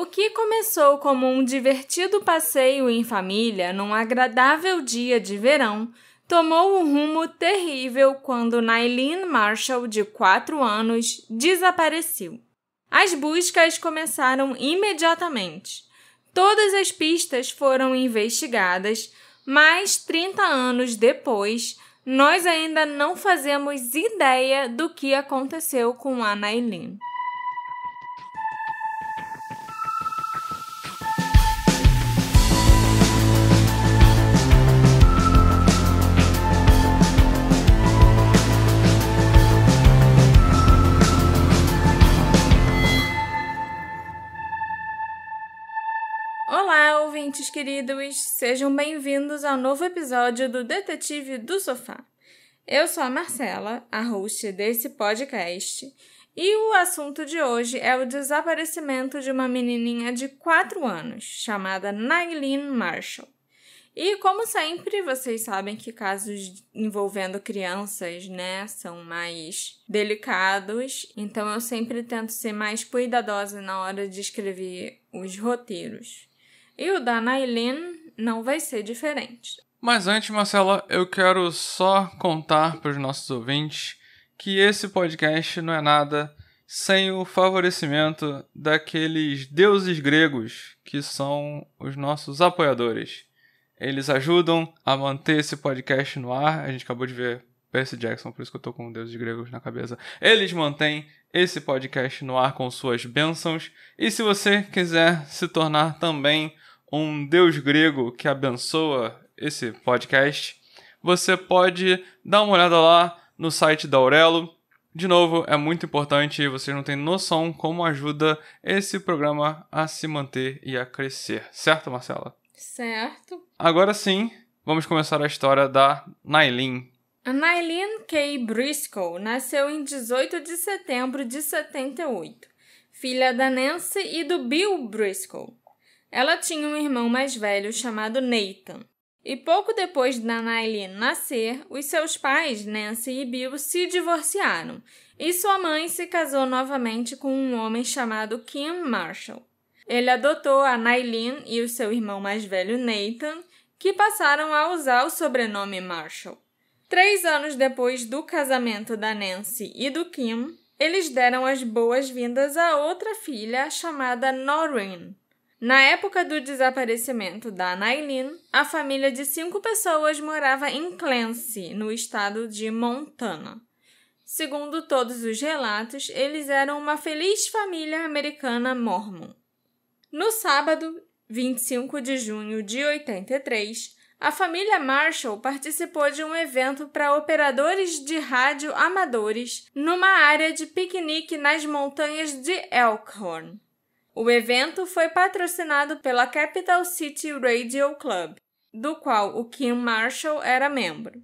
O que começou como um divertido passeio em família num agradável dia de verão tomou um rumo terrível quando Nayleen Marshall, de 4 anos, desapareceu. As buscas começaram imediatamente. Todas as pistas foram investigadas, mas 30 anos depois, nós ainda não fazemos ideia do que aconteceu com a Nayleen. Olá, ouvintes queridos! Sejam bem-vindos ao novo episódio do Detetive do Sofá. Eu sou a Marcela, a host desse podcast, e o assunto de hoje é o desaparecimento de uma menininha de 4 anos, chamada Nayleen Marshall. E, como sempre, vocês sabem que casos envolvendo crianças, são mais delicados, então eu sempre tento ser mais cuidadosa na hora de escrever os roteiros. E o da Nayleen não vai ser diferente. Mas antes, Marcela, eu quero só contar para os nossos ouvintes que esse podcast não é nada sem o favorecimento daqueles deuses gregos que são os nossos apoiadores. Eles ajudam a manter esse podcast no ar. A gente acabou de ver Percy Jackson, por isso que eu tô com deuses gregos na cabeça. Eles mantêm esse podcast no ar com suas bênçãos. E se você quiser se tornar também um deus grego que abençoa esse podcast, você pode dar uma olhada lá no site da Aurelo. De novo, é muito importante, vocês não têm noção como ajuda esse programa a se manter e a crescer. Certo, Marcela? Certo. Agora sim, vamos começar a história da Nayleen. A Nayleen K. Briscoe nasceu em 18 de setembro de 78, filha da Nancy e do Bill Briscoe. Ela tinha um irmão mais velho chamado Nathan. E pouco depois da Nayleen nascer, os seus pais, Nancy e Bill, se divorciaram. E sua mãe se casou novamente com um homem chamado Kim Marshall. Ele adotou a Nayleen e o seu irmão mais velho, Nathan, que passaram a usar o sobrenome Marshall. 3 anos depois do casamento da Nancy e do Kim, eles deram as boas-vindas a outra filha chamada Noreen. Na época do desaparecimento da Nayleen, a família de 5 pessoas morava em Clancy, no estado de Montana. Segundo todos os relatos, eles eram uma feliz família americana mormon. No sábado, 25 de junho de 83, a família Marshall participou de um evento para operadores de rádio amadores numa área de piquenique nas montanhas de Elkhorn. O evento foi patrocinado pela Capital City Radio Club, do qual o Kim Marshall era membro.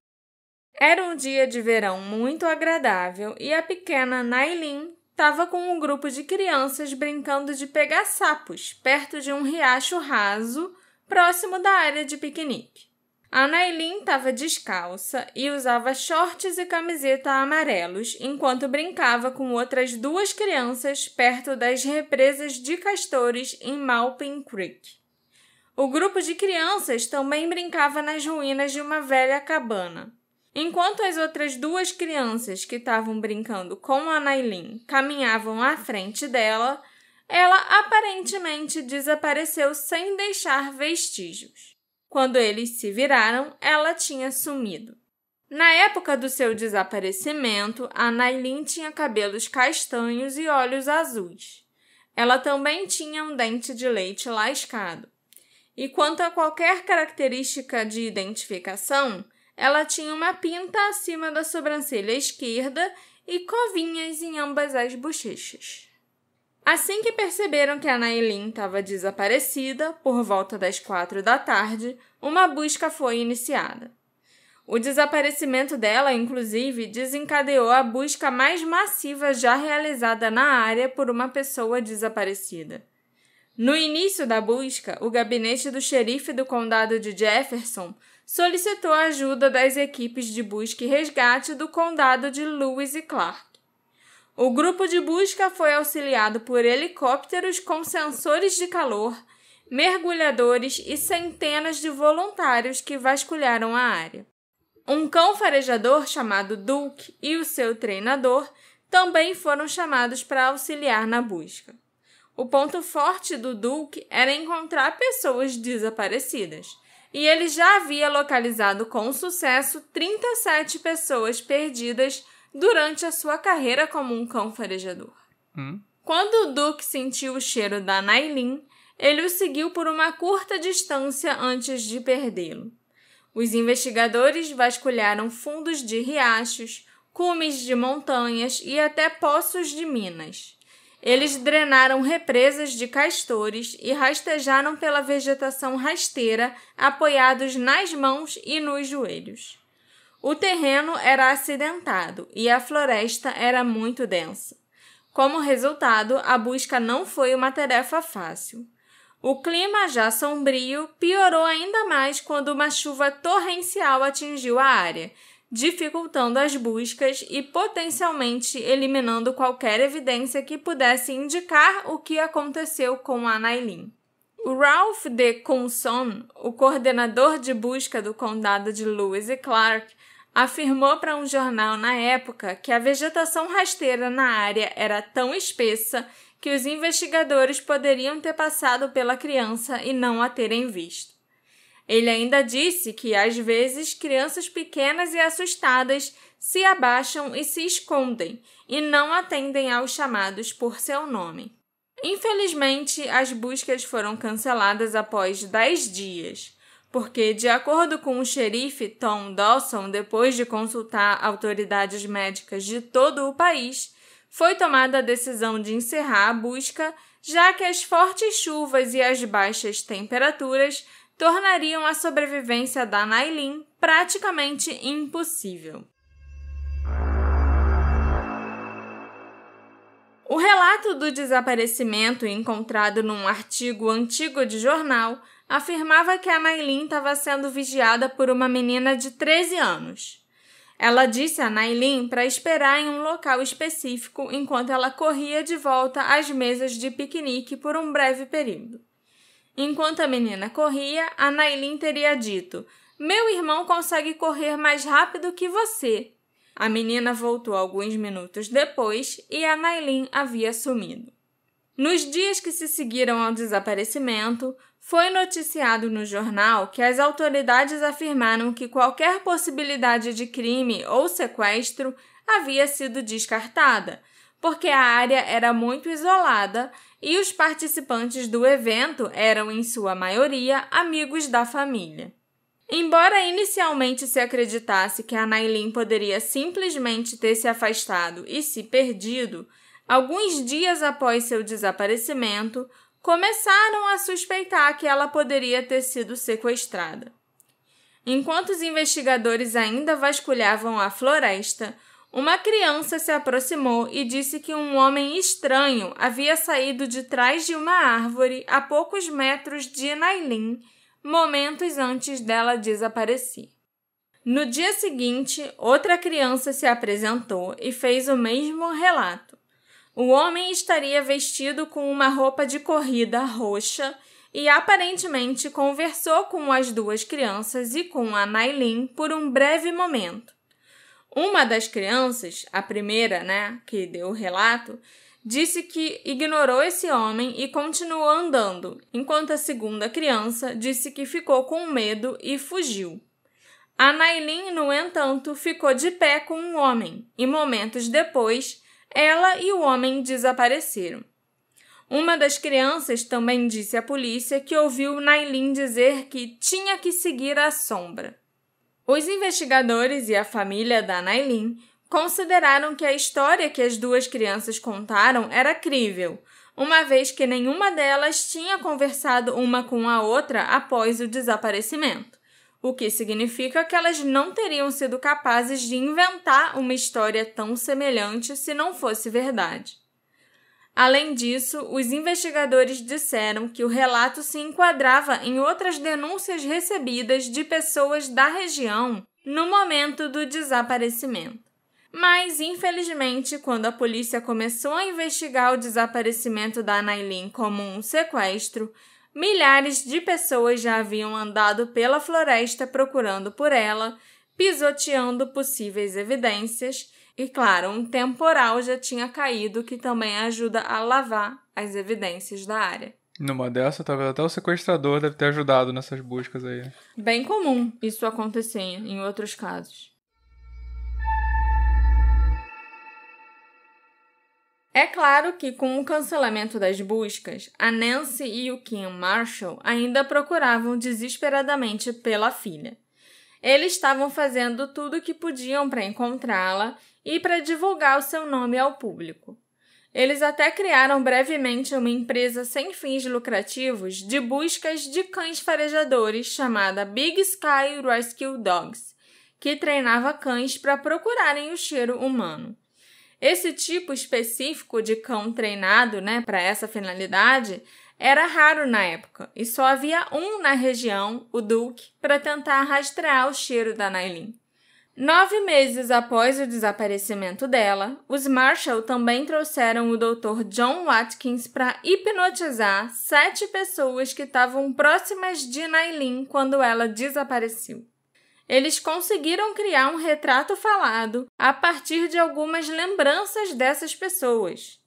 Era um dia de verão muito agradável e a pequena Nayleen estava com um grupo de crianças brincando de pegar sapos perto de um riacho raso próximo da área de piquenique. A Nayleen estava descalça e usava shorts e camiseta amarelos enquanto brincava com outras 2 crianças perto das represas de castores em Maupin Creek. O grupo de crianças também brincava nas ruínas de uma velha cabana. Enquanto as outras 2 crianças que estavam brincando com a Nayleen caminhavam à frente dela, ela aparentemente desapareceu sem deixar vestígios. Quando eles se viraram, ela tinha sumido. Na época do seu desaparecimento, a Nayleen tinha cabelos castanhos e olhos azuis. Ela também tinha um dente de leite lascado. E quanto a qualquer característica de identificação, ela tinha uma pinta acima da sobrancelha esquerda e covinhas em ambas as bochechas. Assim que perceberam que a Nayleen estava desaparecida, por volta das 4 da tarde, uma busca foi iniciada. O desaparecimento dela, inclusive, desencadeou a busca mais massiva já realizada na área por uma pessoa desaparecida. No início da busca, o gabinete do xerife do condado de Jefferson solicitou a ajuda das equipes de busca e resgate do condado de Lewis e Clark. O grupo de busca foi auxiliado por helicópteros com sensores de calor, mergulhadores e centenas de voluntários que vasculharam a área. Um cão farejador chamado Duke e o seu treinador também foram chamados para auxiliar na busca. O ponto forte do Duke era encontrar pessoas desaparecidas, e ele já havia localizado com sucesso 37 pessoas perdidas durante a sua carreira como um cão farejador. Quando o Duke sentiu o cheiro da Nailin, ele o seguiu por uma curta distância antes de perdê-lo. Os investigadores vasculharam fundos de riachos, cumes de montanhas e até poços de minas. Eles drenaram represas de castores e rastejaram pela vegetação rasteira, apoiados nas mãos e nos joelhos. O terreno era acidentado e a floresta era muito densa. Como resultado, a busca não foi uma tarefa fácil. O clima, já sombrio, piorou ainda mais quando uma chuva torrencial atingiu a área, dificultando as buscas e potencialmente eliminando qualquer evidência que pudesse indicar o que aconteceu com a Nailin. O Ralph D. Coulson, o coordenador de busca do condado de Lewis e Clark, afirmou para um jornal na época que a vegetação rasteira na área era tão espessa que os investigadores poderiam ter passado pela criança e não a terem visto. Ele ainda disse que, às vezes, crianças pequenas e assustadas se abaixam e se escondem e não atendem aos chamados por seu nome. Infelizmente, as buscas foram canceladas após 10 dias, porque, de acordo com o xerife Tom Dawson, depois de consultar autoridades médicas de todo o país, foi tomada a decisão de encerrar a busca, já que as fortes chuvas e as baixas temperaturas tornariam a sobrevivência da Nailin praticamente impossível. O relato do desaparecimento encontrado num artigo antigo de jornal afirmava que a Nailin estava sendo vigiada por uma menina de 13 anos. Ela disse a Nailin para esperar em um local específico enquanto ela corria de volta às mesas de piquenique por um breve período. Enquanto a menina corria, a Nailin teria dito: "Meu irmão consegue correr mais rápido que você." A menina voltou alguns minutos depois e a Nailin havia sumido. Nos dias que se seguiram ao desaparecimento, foi noticiado no jornal que as autoridades afirmaram que qualquer possibilidade de crime ou sequestro havia sido descartada, porque a área era muito isolada e os participantes do evento eram, em sua maioria, amigos da família. Embora inicialmente se acreditasse que a Nailin poderia simplesmente ter se afastado e se perdido, alguns dias após seu desaparecimento, começaram a suspeitar que ela poderia ter sido sequestrada. Enquanto os investigadores ainda vasculhavam a floresta, uma criança se aproximou e disse que um homem estranho havia saído de trás de uma árvore a poucos metros de Nailin, momentos antes dela desaparecer. No dia seguinte, outra criança se apresentou e fez o mesmo relato. O homem estaria vestido com uma roupa de corrida roxa e aparentemente conversou com as duas crianças e com a Nailin por um breve momento. Uma das crianças, a primeira, que deu o relato, disse que ignorou esse homem e continuou andando, enquanto a segunda criança disse que ficou com medo e fugiu. A Nailin, no entanto, ficou de pé com um homem e, momentos depois, ela e o homem desapareceram. Uma das crianças também disse à polícia que ouviu Nailin dizer que tinha que seguir a sombra. Os investigadores e a família da Nailin consideraram que a história que as duas crianças contaram era crível, uma vez que nenhuma delas tinha conversado uma com a outra após o desaparecimento, o que significa que elas não teriam sido capazes de inventar uma história tão semelhante se não fosse verdade. Além disso, os investigadores disseram que o relato se enquadrava em outras denúncias recebidas de pessoas da região no momento do desaparecimento. Mas, infelizmente, quando a polícia começou a investigar o desaparecimento da Anailyn como um sequestro, milhares de pessoas já haviam andado pela floresta procurando por ela, pisoteando possíveis evidências, e, claro, um temporal já tinha caído que também ajuda a lavar as evidências da área. Numa dessa, talvez até o sequestrador deve ter ajudado nessas buscas aí. Bem comum isso acontecer em outros casos. É claro que, com o cancelamento das buscas, a Nancy e o Kim Marshall ainda procuravam desesperadamente pela filha. Eles estavam fazendo tudo o que podiam para encontrá-la e para divulgar o seu nome ao público. Eles até criaram brevemente uma empresa sem fins lucrativos de buscas de cães farejadores chamada Big Sky Rescue Dogs, que treinava cães para procurarem o cheiro humano. Esse tipo específico de cão treinado, para essa finalidade, era raro na época e só havia um na região, o Duke, para tentar rastrear o cheiro da Anailyn. 9 meses após o desaparecimento dela, os Marshall também trouxeram o Dr. John Watkins para hipnotizar 7 pessoas que estavam próximas de Anailyn quando ela desapareceu. Eles conseguiram criar um retrato falado a partir de algumas lembranças dessas pessoas.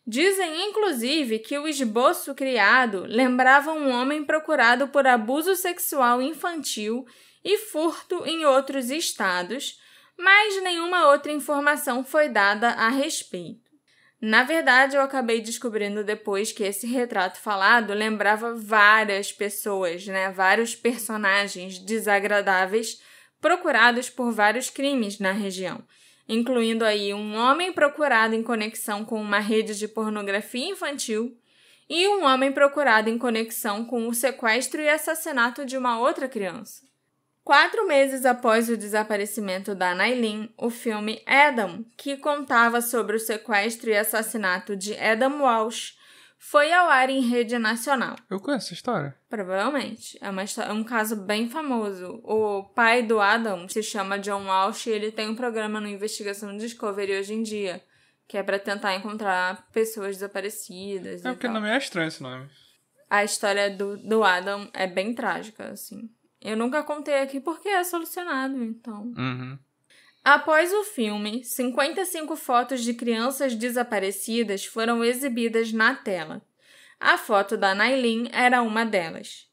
Dizem, inclusive, que o esboço criado lembrava um homem procurado por abuso sexual infantil e furto em outros estados, mas nenhuma outra informação foi dada a respeito. Na verdade, eu acabei descobrindo depois que esse retrato falado lembrava várias pessoas, vários personagens desagradáveis procurados por vários crimes na região, incluindo aí um homem procurado em conexão com uma rede de pornografia infantil e um homem procurado em conexão com o sequestro e assassinato de uma outra criança. 4 meses após o desaparecimento da Anailyn, o filme Adam, que contava sobre o sequestro e assassinato de Adam Walsh, foi ao ar em rede nacional. Eu conheço essa história. Provavelmente. É um caso bem famoso. O pai do Adam se chama John Walsh e ele tem um programa no Investigação Discovery hoje em dia, que é para tentar encontrar pessoas desaparecidas. Porque não é estranho esse nome. A história do Adam é bem trágica, assim. Eu nunca contei aqui porque é solucionado, então. Uhum. Após o filme, 55 fotos de crianças desaparecidas foram exibidas na tela. A foto da Anailyn era uma delas.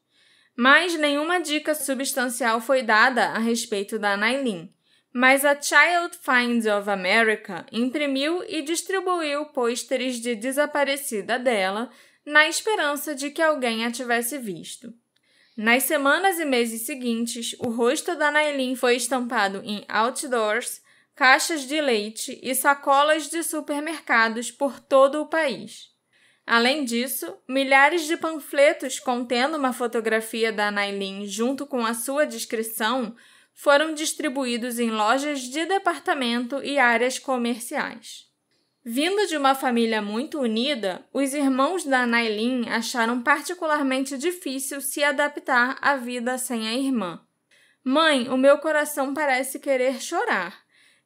Mas nenhuma dica substancial foi dada a respeito da Anailyn. Mas a Child Finds of America imprimiu e distribuiu pôsteres de desaparecida dela na esperança de que alguém a tivesse visto. Nas semanas e meses seguintes, o rosto da Anailyn foi estampado em outdoors, caixas de leite e sacolas de supermercados por todo o país. Além disso, milhares de panfletos contendo uma fotografia da Anailyn junto com a sua descrição foram distribuídos em lojas de departamento e áreas comerciais. Vindo de uma família muito unida, os irmãos da Anailyn acharam particularmente difícil se adaptar à vida sem a irmã. "Mãe, o meu coração parece querer chorar",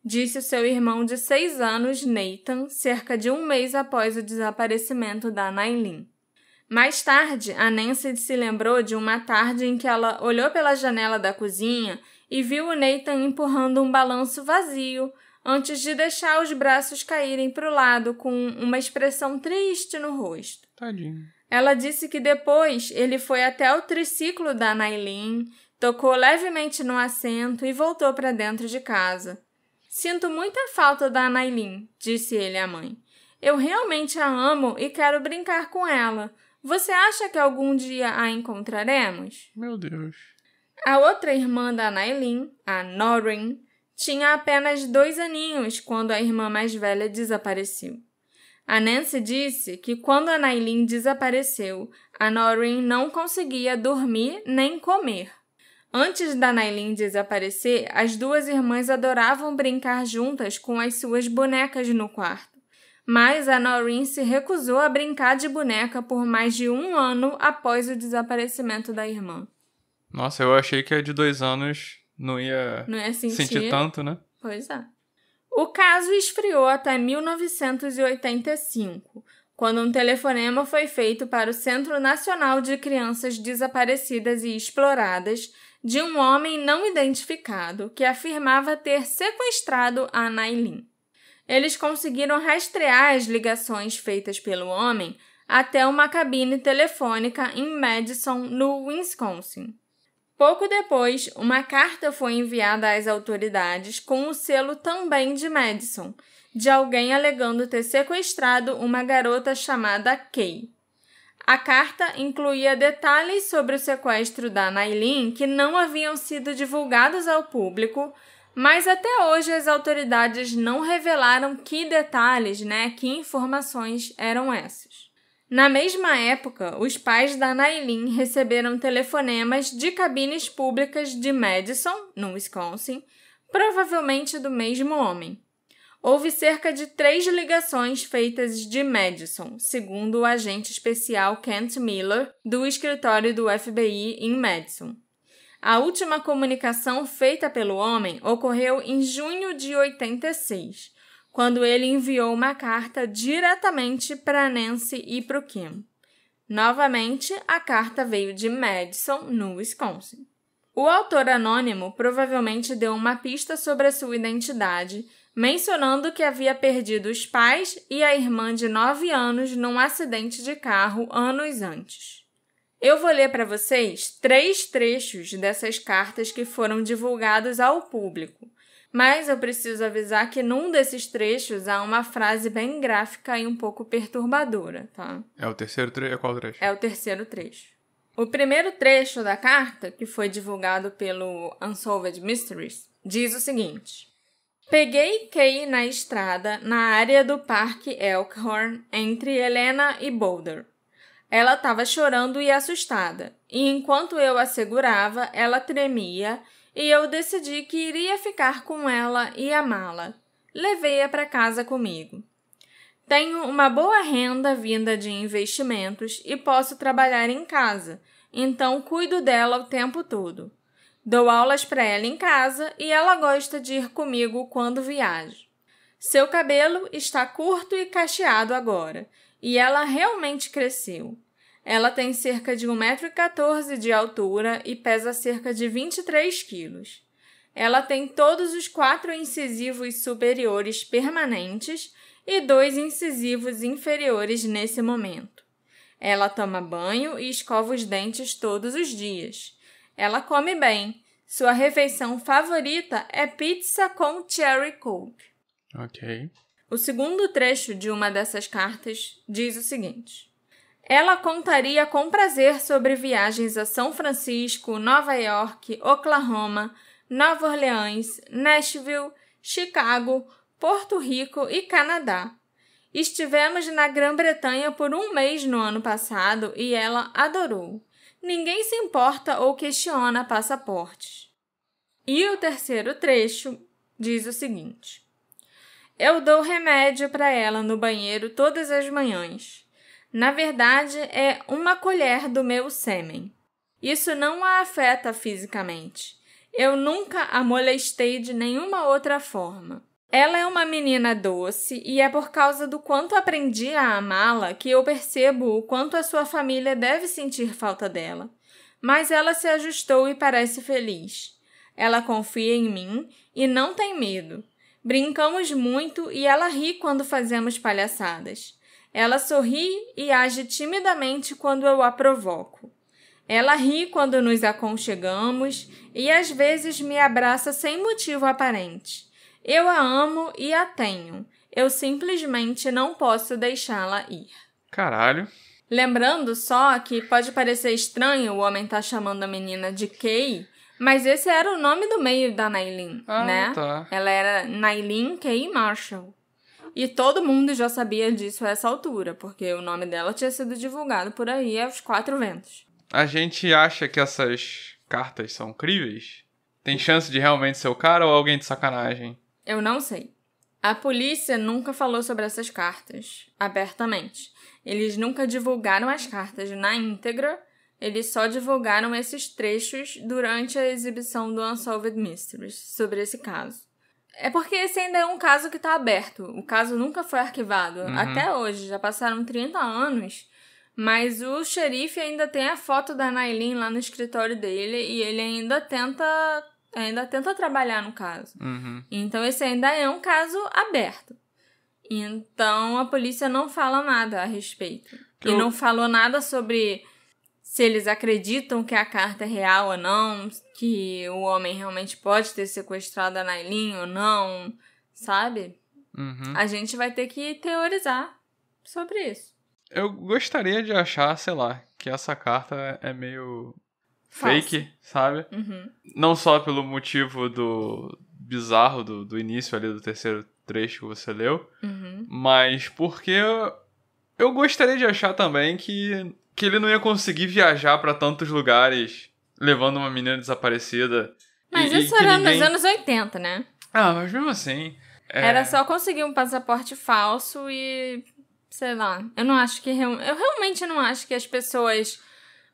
disse o seu irmão de 6 anos, Nathan, cerca de 1 mês após o desaparecimento da Anailyn. Mais tarde, a Nancy se lembrou de uma tarde em que ela olhou pela janela da cozinha e viu o Nathan empurrando um balanço vazio, antes de deixar os braços caírem para o lado com uma expressão triste no rosto. Tadinho. Ela disse que depois ele foi até o triciclo da Anailyn, tocou levemente no assento e voltou para dentro de casa. "Sinto muita falta da Anailyn", disse ele à mãe. "Eu realmente a amo e quero brincar com ela. Você acha que algum dia a encontraremos?" Meu Deus. A outra irmã da Anailyn, a Noreen, tinha apenas 2 aninhos quando a irmã mais velha desapareceu. A Nancy disse que quando a Anailyn desapareceu, a Noreen não conseguia dormir nem comer. Antes da Anailyn desaparecer, as 2 irmãs adoravam brincar juntas com as suas bonecas no quarto. Mas a Noreen se recusou a brincar de boneca por mais de 1 ano após o desaparecimento da irmã. Nossa, eu achei que a de 2 anos não ia sentir tanto, né? Pois é. O caso esfriou até 1985, quando um telefonema foi feito para o Centro Nacional de Crianças Desaparecidas e Exploradas de um homem não identificado que afirmava ter sequestrado a Nailin. Eles conseguiram rastrear as ligações feitas pelo homem até uma cabine telefônica em Madison, no Wisconsin. Pouco depois, uma carta foi enviada às autoridades com o selo também de Madison, de alguém alegando ter sequestrado uma garota chamada Kay. A carta incluía detalhes sobre o sequestro da Nailin que não haviam sido divulgados ao público, mas até hoje as autoridades não revelaram que detalhes, que informações eram essas. Na mesma época, os pais da Nailin receberam telefonemas de cabines públicas de Madison, no Wisconsin, provavelmente do mesmo homem. Houve cerca de 3 ligações feitas de Madison, segundo o agente especial Kent Miller, do escritório do FBI em Madison. A última comunicação feita pelo homem ocorreu em junho de 86, quando ele enviou uma carta diretamente para Nancy e para o Kim. Novamente, a carta veio de Madison, no Wisconsin. O autor anônimo provavelmente deu uma pista sobre a sua identidade, mencionando que havia perdido os pais e a irmã de 9 anos num acidente de carro anos antes. Eu vou ler para vocês 3 trechos dessas cartas que foram divulgados ao público, mas eu preciso avisar que num desses trechos há uma frase bem gráfica e um pouco perturbadora, tá? É o terceiro trecho? É qual trecho? É o terceiro trecho. O primeiro trecho da carta, que foi divulgado pelo Unsolved Mysteries, diz o seguinte: Peguei Kay na estrada na área do Parque Elkhorn, entre Helena e Boulder. Ela estava chorando e assustada, e enquanto eu a segurava, ela tremia, e eu decidi que iria ficar com ela e amá-la. Levei-a para casa comigo. Tenho uma boa renda vinda de investimentos e posso trabalhar em casa, então cuido dela o tempo todo. Dou aulas para ela em casa e ela gosta de ir comigo quando viaja. Seu cabelo está curto e cacheado agora, e ela realmente cresceu. Ela tem cerca de 1,14 m de altura e pesa cerca de 23 quilos. Ela tem todos os 4 incisivos superiores permanentes e 2 incisivos inferiores nesse momento. Ela toma banho e escova os dentes todos os dias. Ela come bem. Sua refeição favorita é pizza com cherry coke. Ok. O segundo trecho de uma dessas cartas diz o seguinte: Ela contaria com prazer sobre viagens a São Francisco, Nova York, Oklahoma, Nova Orleans, Nashville, Chicago, Porto Rico e Canadá. Estivemos na Grã-Bretanha por 1 mês no ano passado e ela adorou. Ninguém se importa ou questiona passaportes. E o terceiro trecho diz o seguinte: Eu dou remédio para ela no banheiro todas as manhãs. Na verdade, é 1 colher do meu sêmen. Isso não a afeta fisicamente. Eu nunca a molestei de nenhuma outra forma. Ela é uma menina doce e é por causa do quanto aprendi a amá-la que eu percebo o quanto a sua família deve sentir falta dela. Mas ela se ajustou e parece feliz. Ela confia em mim e não tem medo. Brincamos muito e ela ri quando fazemos palhaçadas. Ela sorri e age timidamente quando eu a provoco. Ela ri quando nos aconchegamos e às vezes me abraça sem motivo aparente. Eu a amo e a tenho. Eu simplesmente não posso deixá-la ir. Caralho. Lembrando só que pode parecer estranho o homem estar chamando a menina de Kay, mas esse era o nome do meio da Nailin, né? Tá. Ela era Nailin Kay Marshall. E todo mundo já sabia disso a essa altura, porque o nome dela tinha sido divulgado por aí aos 4 ventos. A gente acha que essas cartas são críveis? Tem chance de realmente ser o cara ou alguém de sacanagem? Eu não sei. A polícia nunca falou sobre essas cartas, abertamente. Eles nunca divulgaram as cartas na íntegra, eles só divulgaram esses trechos durante a exibição do Unsolved Mysteries sobre esse caso. É porque esse ainda é um caso que tá aberto. O caso nunca foi arquivado. Até hoje, já passaram 30 anos, mas o xerife ainda tem a foto da Nailin lá no escritório dele e ele ainda tenta trabalhar no caso. Então esse ainda é um caso aberto. Então a polícia não fala nada a respeito. Não falou nada sobre se eles acreditam que a carta é real ou não, que o homem realmente pode ter sequestrado a Nailin ou não, sabe? A gente vai ter que teorizar sobre isso. Eu gostaria de achar, sei lá, que essa carta é meio fake, sabe? Não só pelo motivo do bizarro do início ali do terceiro trecho que você leu, mas porque eu gostaria de achar também que ele não ia conseguir viajar pra tantos lugares levando uma menina desaparecida. Mas isso era nos anos 80, né? Mas mesmo assim... Era só conseguir um passaporte falso e... sei lá. Eu realmente não acho que as pessoas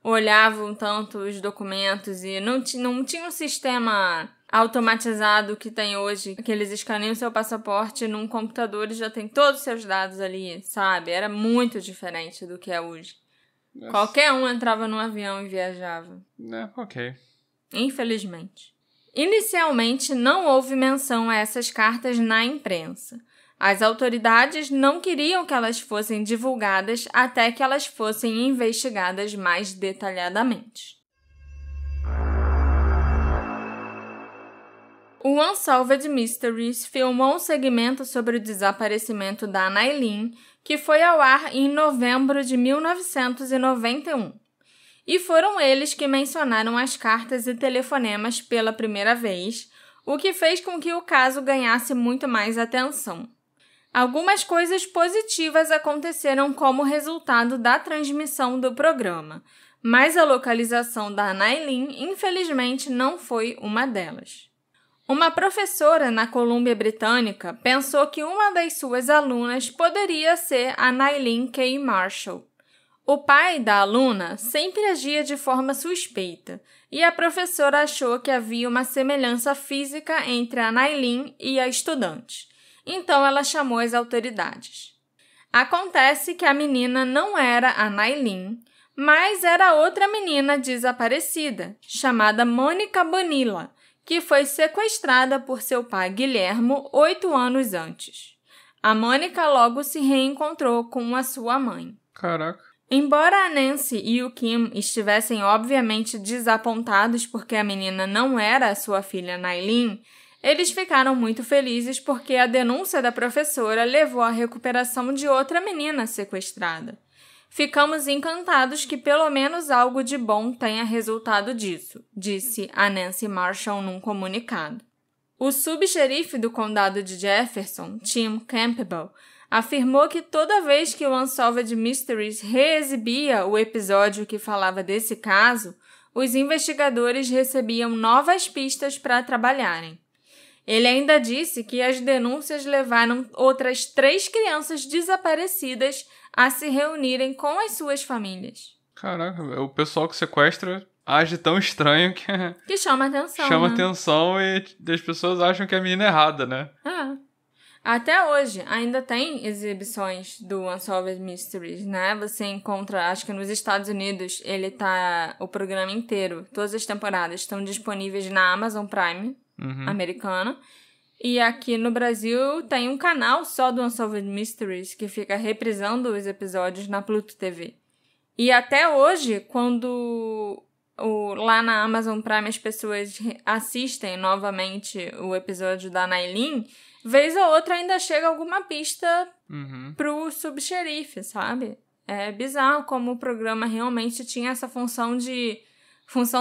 olhavam tanto os documentos e não tinha um sistema automatizado que tem hoje, que eles escaneiam o seu passaporte num computador e já tem todos os seus dados ali, sabe? Era muito diferente do que é hoje. Qualquer um entrava num avião e viajava. Ok. Infelizmente. Inicialmente, não houve menção a essas cartas na imprensa. As autoridades não queriam que elas fossem divulgadas até que elas fossem investigadas mais detalhadamente. O Unsolved Mysteries filmou um segmento sobre o desaparecimento da Nailin, que foi ao ar em novembro de 1991. E foram eles que mencionaram as cartas e telefonemas pela primeira vez, o que fez com que o caso ganhasse muito mais atenção. Algumas coisas positivas aconteceram como resultado da transmissão do programa, mas a localização da Nailin, infelizmente, não foi uma delas. Uma professora na Colômbia Britânica pensou que uma das suas alunas poderia ser a Nailin K. Marshall. O pai da aluna sempre agia de forma suspeita, e a professora achou que havia uma semelhança física entre a Nailin e a estudante. Então ela chamou as autoridades. Acontece que a menina não era a Nailin, mas era outra menina desaparecida, chamada Mônica Bonilla, que foi sequestrada por seu pai Guilhermo 8 anos antes. A Mônica logo se reencontrou com a sua mãe. Caraca. Embora a Nancy e o Kim estivessem obviamente desapontados porque a menina não era a sua filha Nailin, eles ficaram muito felizes porque a denúncia da professora levou à recuperação de outra menina sequestrada. Ficamos encantados que pelo menos algo de bom tenha resultado disso, disse a Nancy Marshall num comunicado. O subxerife do condado de Jefferson, Tim Campbell, afirmou que toda vez que o Unsolved Mysteries reexibia o episódio que falava desse caso, os investigadores recebiam novas pistas para trabalharem. Ele ainda disse que as denúncias levaram outras 3 crianças desaparecidas a se reunirem com as suas famílias. Caraca, o pessoal que sequestra age tão estranho que chama atenção. Chama né? atenção e as pessoas acham que a menina é errada, né? Até hoje, ainda tem exibições do Unsolved Mysteries, né? Você encontra, acho que nos Estados Unidos, o programa inteiro, todas as temporadas estão disponíveis na Amazon Prime americana. E aqui no Brasil tem um canal só do Unsolved Mysteries que fica reprisando os episódios na Pluto TV. E até hoje, quando lá na Amazon Prime as pessoas assistem novamente o episódio da Nailin, vez ou outra ainda chega alguma pista pro subxerife, sabe? É bizarro como o programa realmente tinha essa função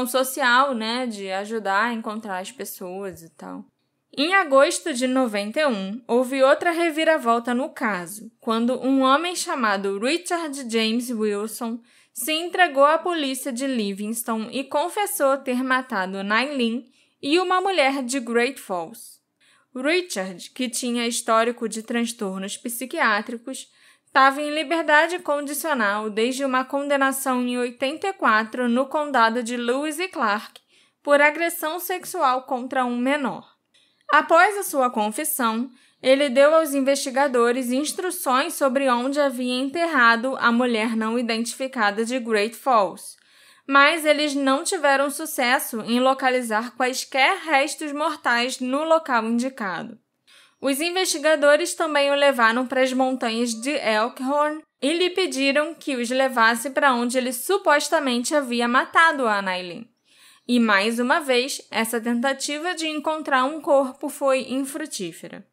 social, né? De ajudar a encontrar as pessoas e tal. Em agosto de 91, houve outra reviravolta no caso, quando um homem chamado Richard James Wilson se entregou à polícia de Livingston e confessou ter matado Nailin e uma mulher de Great Falls. Richard, que tinha histórico de transtornos psiquiátricos, estava em liberdade condicional desde uma condenação em 84 no condado de Lewis e Clark por agressão sexual contra um menor. Após a sua confissão, ele deu aos investigadores instruções sobre onde havia enterrado a mulher não identificada de Great Falls, mas eles não tiveram sucesso em localizar quaisquer restos mortais no local indicado. Os investigadores também o levaram para as montanhas de Elkhorn e lhe pediram que os levasse para onde ele supostamente havia matado a Anaileen. E, mais uma vez, essa tentativa de encontrar um corpo foi infrutífera.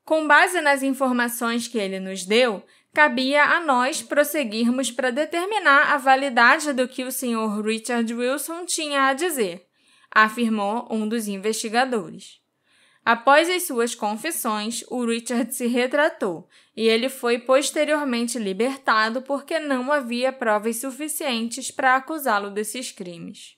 Com base nas informações que ele nos deu, cabia a nós prosseguirmos para determinar a validade do que o Sr. Richard Wilson tinha a dizer, afirmou um dos investigadores. Após as suas confissões, o Richard se retratou e ele foi posteriormente libertado porque não havia provas suficientes para acusá-lo desses crimes.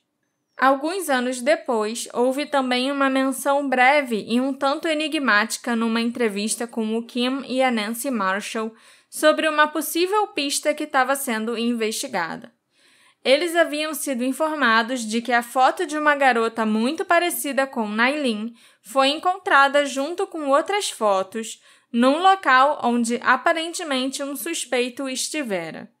Alguns anos depois, houve também uma menção breve e um tanto enigmática numa entrevista com o Kim e a Nancy Marshall sobre uma possível pista que estava sendo investigada. Eles haviam sido informados de que a foto de uma garota muito parecida com Naileen foi encontrada junto com outras fotos num local onde aparentemente um suspeito estivera.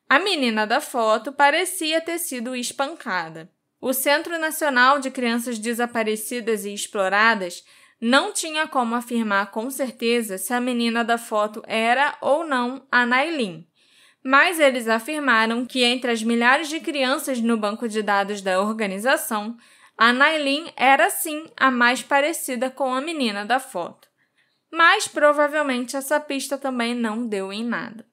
A menina da foto parecia ter sido espancada. O Centro Nacional de Crianças Desaparecidas e Exploradas não tinha como afirmar com certeza se a menina da foto era ou não a Naileen, mas eles afirmaram que entre as milhares de crianças no banco de dados da organização, a Naileen era sim a mais parecida com a menina da foto. Mas provavelmente essa pista também não deu em nada.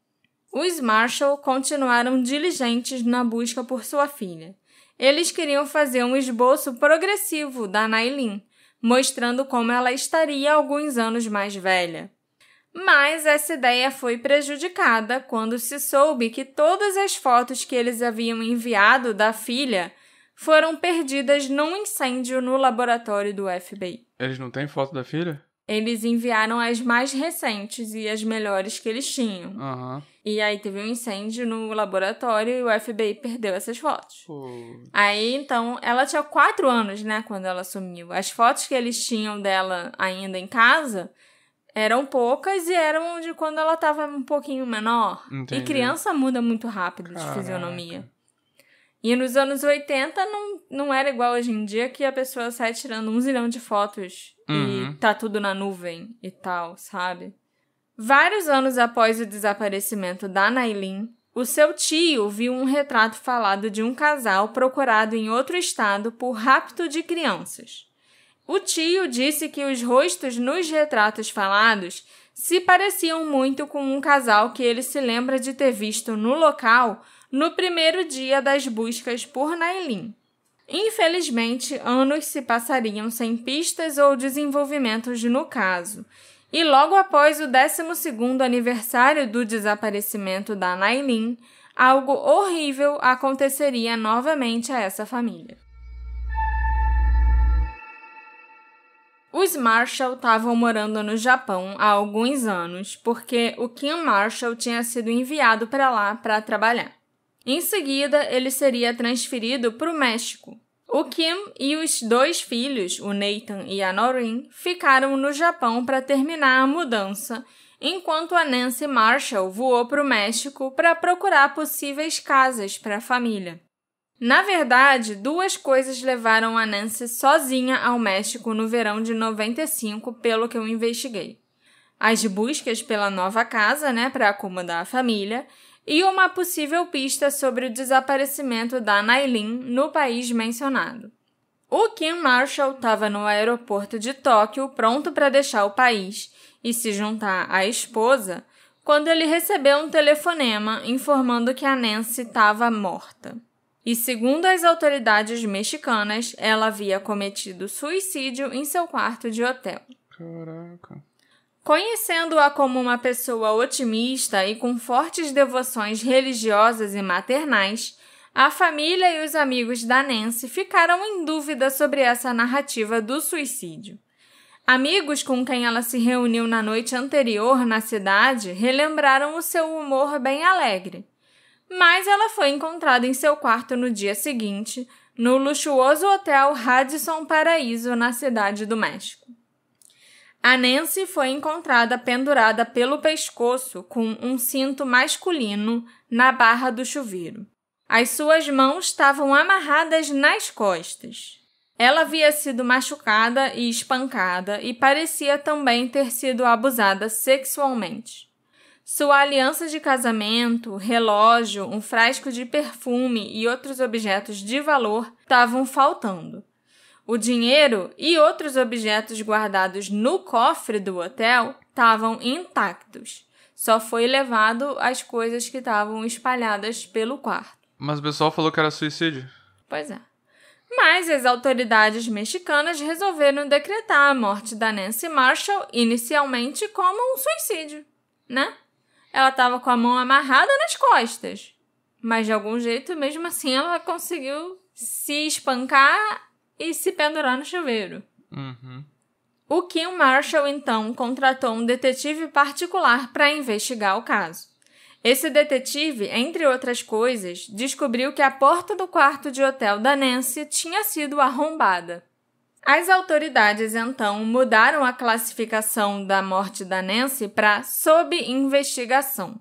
Os Marshall continuaram diligentes na busca por sua filha. Eles queriam fazer um esboço progressivo da Naileen, mostrando como ela estaria alguns anos mais velha. Mas essa ideia foi prejudicada quando se soube que todas as fotos que eles haviam enviado da filha foram perdidas num incêndio no laboratório do FBI. Eles não têm foto da filha? Eles enviaram as mais recentes e as melhores que eles tinham. Aham. E aí teve um incêndio no laboratório e o FBI perdeu essas fotos. Pô. Aí, então, ela tinha 4 anos, né, quando ela sumiu. As fotos que eles tinham dela ainda em casa eram poucas e eram de quando ela estava um pouquinho menor. Entendi. E criança muda muito rápido de fisionomia. E nos anos 80 não era igual hoje em dia que a pessoa sai tirando 1 zilhão de fotos e tá tudo na nuvem e tal, sabe? Vários anos após o desaparecimento da Naileen, o seu tio viu um retrato falado de um casal procurado em outro estado por rapto de crianças. O tio disse que os rostos nos retratos falados se pareciam muito com um casal que ele se lembra de ter visto no local no primeiro dia das buscas por Naileen. Infelizmente, anos se passariam sem pistas ou desenvolvimentos no caso, e logo após o 12º aniversário do desaparecimento da Naileen, algo horrível aconteceria novamente a essa família. Os Marshall estavam morando no Japão há alguns anos, porque o Kim Marshall tinha sido enviado para lá para trabalhar. Em seguida, ele seria transferido para o México. O Kim e os 2 filhos, o Nathan e a Noreen, ficaram no Japão para terminar a mudança, enquanto a Nancy Marshall voou para o México para procurar possíveis casas para a família. Na verdade, 2 coisas levaram a Nancy sozinha ao México no verão de 95, pelo que eu investiguei. As buscas pela nova casa, para acomodar a família, e uma possível pista sobre o desaparecimento da Naileen no país mencionado. O Kim Marshall estava no aeroporto de Tóquio pronto para deixar o país e se juntar à esposa quando ele recebeu um telefonema informando que a Nancy estava morta. E segundo as autoridades mexicanas, ela havia cometido suicídio em seu quarto de hotel. Caraca. Conhecendo-a como uma pessoa otimista e com fortes devoções religiosas e maternais, a família e os amigos da Nancy ficaram em dúvida sobre essa narrativa do suicídio. Amigos com quem ela se reuniu na noite anterior na cidade relembraram o seu humor bem alegre. Mas ela foi encontrada em seu quarto no dia seguinte, no luxuoso hotel Radisson Paraíso, na cidade do México. A Nancy foi encontrada pendurada pelo pescoço com um cinto masculino na barra do chuveiro. As suas mãos estavam amarradas nas costas. Ela havia sido machucada e espancada e parecia também ter sido abusada sexualmente. Sua aliança de casamento, relógio, um frasco de perfume e outros objetos de valor estavam faltando. O dinheiro e outros objetos guardados no cofre do hotel estavam intactos. Só foi levado as coisas que estavam espalhadas pelo quarto. Mas o pessoal falou que era suicídio. Pois é. Mas as autoridades mexicanas resolveram decretar a morte da Nancy Marshall inicialmente como um suicídio, né? Ela estava com a mão amarrada nas costas. Mas de algum jeito, mesmo assim, ela conseguiu se espancar e se pendurar no chuveiro. Uhum. O Kim Marshall, então, contratou um detetive particular para investigar o caso. Esse detetive, entre outras coisas, descobriu que a porta do quarto de hotel da Nancy tinha sido arrombada. As autoridades, então, mudaram a classificação da morte da Nancy para sob investigação.